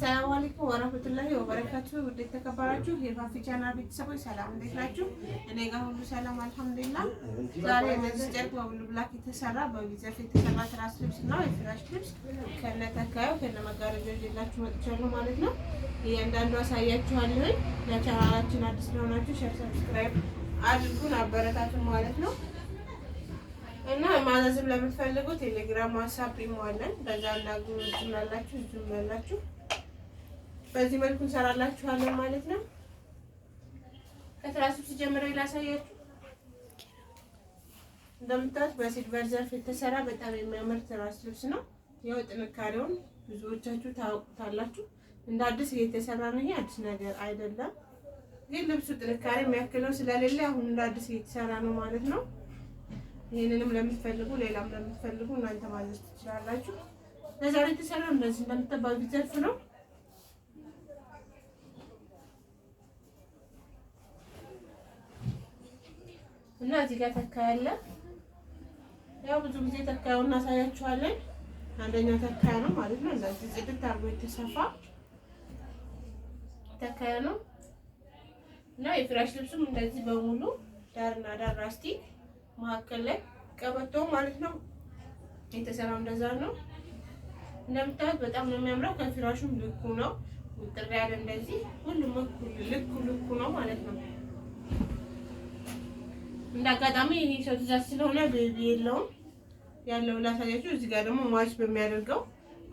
አሰላሙ አለይኩም ወራህመቱላሂ ወበረካቱ። ውድ የተከበራችሁ የፋፊ ቻናል ቤተሰቦች ሰላም እንዴት ናችሁ? እኔ ጋር ሁሉ ሰላም አልሐምዱሊላህ። ዛሬ በዚህ ጨርቅ በብሉ ብላክ የተሰራ በቢዘፍ የተሰራ ትራስ ልብስ እና የፍራሽ ልብስ ከነ ተካዩ ከነ መጋረጃው ይዤላችሁ መጥቻለሁ ማለት ነው። እያንዳንዱ አሳያችኋለሁ። ለቻናላችን አዲስ ስለሆናችሁ ሼር፣ ሰብስክራይብ አድርጉን አበረታቱን ማለት ነው። እና ማዘዝም ለምትፈልጉ ቴሌግራም፣ ዋትስአፕ ይሟላል። በዛ እናግሩላችሁ ይዙላችሁ። በዚህ መልኩ እንሰራላችኋለን ማለት ነው። ከትራሱ ሲጀምረው ላሳያችሁ። እንደምታዩት በሲልቨር ዘርፍ የተሰራ በጣም የሚያምር ትራስ ልብስ ነው። ያው ጥንካሬውን ብዙዎቻችሁ ታውቁታላችሁ። እንደ አዲስ እየተሰራ ነው። ይሄ አዲስ ነገር አይደለም፣ ግን ልብሱ ጥንካሬ የሚያክለው ስለሌለ አሁን እንደ አዲስ እየተሰራ ነው ማለት ነው። ይሄንንም ለምትፈልጉ ሌላም ለምትፈልጉ እናንተ ማዘዝ ትችላላችሁ። ለዛሬ የተሰራው እንደዚህ እንደምትባሉ ዘርፍ ነው። እና እዚህ ጋር ተካያለ። ያው ብዙ ጊዜ ተካዩን እናሳያችኋለን። አንደኛው ተካያ ነው ማለት ነው። እንደዚህ ጽድት አድርጎ የተሰፋ ተካያ ነው። እና የፍራሽ ልብሱም እንደዚህ በሙሉ ዳርና ዳር ላስቲክ መሀከል ላይ ቀበቶ ማለት ነው የተሰራው እንደዛ ነው። እንደምታዩት በጣም ነው የሚያምረው። ከፍራሹም ልኩ ነው ውጥር ያለ እንደዚህ ሁሉም ልኩ ነው ማለት ነው። እንዳጋጣሚ ይሄ ሰው ትእዛዝ ስለሆነ ቤቢ የለውም ያለው ላሳያችሁ። እዚህ ጋር ደግሞ ማች በሚያደርገው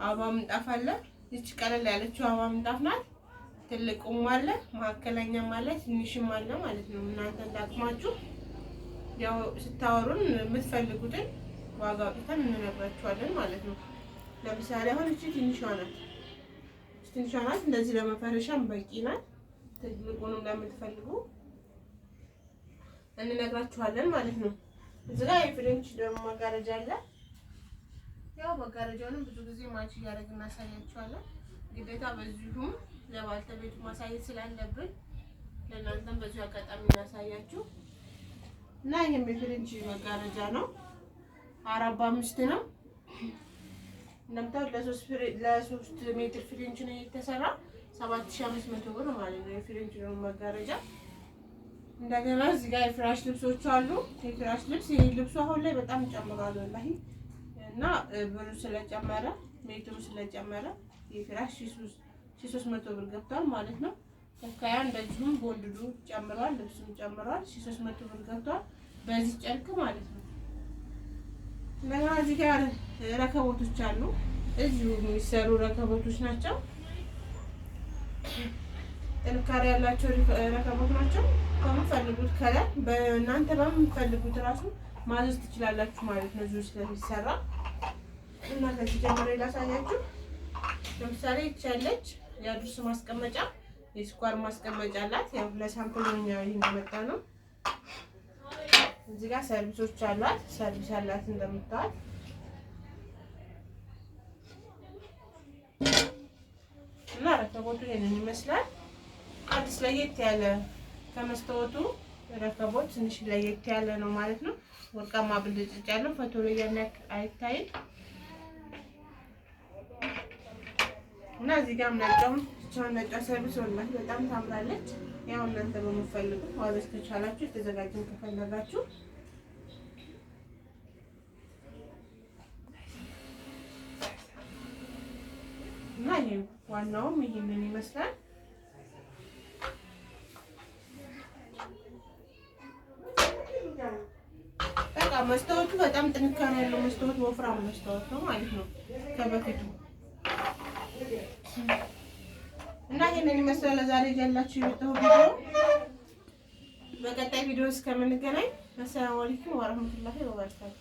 አበባ ምንጣፍ አለ። እቺ ቀለል ያለችው አበባ ምንጣፍ ናት። ትልቁም አለ፣ መሀከለኛም አለ፣ ትንሽም አለ ማለት ነው። እናንተ እንዳቅማችሁ ያው ስታወሩን የምትፈልጉትን ዋጋ አውጥተን እንነግራችኋለን ማለት ነው። ለምሳሌ አሁን እቺ ትንሿ ናት። እንደዚህ ለመፈረሻም በቂ ናት። ትልቁንም ለምትፈልጉ እንነግራችኋለን ማለት ነው። እዚህ ጋር የፍሬንች ደግሞ መጋረጃ አለ። ያው መጋረጃውንም ብዙ ጊዜ ማች እያደረግን እናሳያችኋለን። ግዴታ በዚሁም ለባልተቤቱ ማሳየት ስላለብን ለእናንተም በዚሁ አጋጣሚ እናሳያችሁ። እና ይሄም የፍሬንች መጋረጃ ነው። 4 በ5 ነው። እንደምታውቁት ለ3 ሜትር ፍሬንች ነው የተሰራ 7500 ብር ማለት ነው። የፍሬንች ነው መጋረጃ። እንደገና እዚህ ጋር የፍራሽ ልብሶች አሉ። የፍራሽ ልብስ ይሄ ልብሱ አሁን ላይ በጣም ጨምሯል ወላሂ። እና ብሩ ስለጨመረ ሜትሩ ስለጨመረ የፍራሽ 300 ብር ገብቷል ማለት ነው። ተካያ እንደዚሁም ቦንድዱ ጨምሯል፣ ልብሱም ጨምሯል። 300 ብር ገብቷል በዚህ ጨርቅ ማለት ነው። እንደገና እዚህ ጋር ረከቦቶች አሉ። እዚሁ የሚሰሩ ረከቦቶች ናቸው። ጥንካሬ ያላቸው ረከቦት ናቸው። ከምትፈልጉት ከለር በእናንተ በምትፈልጉት ራሱ ማዘዝ ትችላላችሁ ማለት ነው። እዚሁ ስለሚሰራ እና ከዚህ ጀምሮ ላሳያችሁ። ለምሳሌ ይቻለች የአዱስ ማስቀመጫ የስኳር ማስቀመጫ አላት። ያው ለሳምፕል ነው ይሄን መጣ ነው። እዚህ ጋር ሰርቪሶች አሏት። ሰርቪስ አላት እንደምታዩት። እና ረከቦቱ ይሄንን ይመስላል። አዲስ ለየት ያለ ከመስታወቱ ረከቦት ትንሽ ለየት ያለ ነው ማለት ነው። ወርቃማ ብልጭጭ ያለው ፎቶ ላይ አይታይም። እና እዚህ ጋር ነጯ ሰርቪስ ወላሂ በጣም ታምራለች። ያው እናንተ በምትፈልጉት ማዘዝ ከቻላችሁ የተዘጋጀን ከፈለጋችሁ እና ይሄ ዋናውም ይሄንን ይመስላል። በቃ መስታወቱ በጣም ጥንካሬ ያለው መስታወት፣ ወፍራም መስታወት ነው ማለት ነው ከበፊቱ። እና ይሄንን ይመስላል ዛሬ ይዤላችሁ የመጣሁ ቪዲዮ። በቀጣይ ቪዲዮ እስከምንገናኝ አሰላሙ አለይኩም ወራህመቱላሂ ወበረካቱ።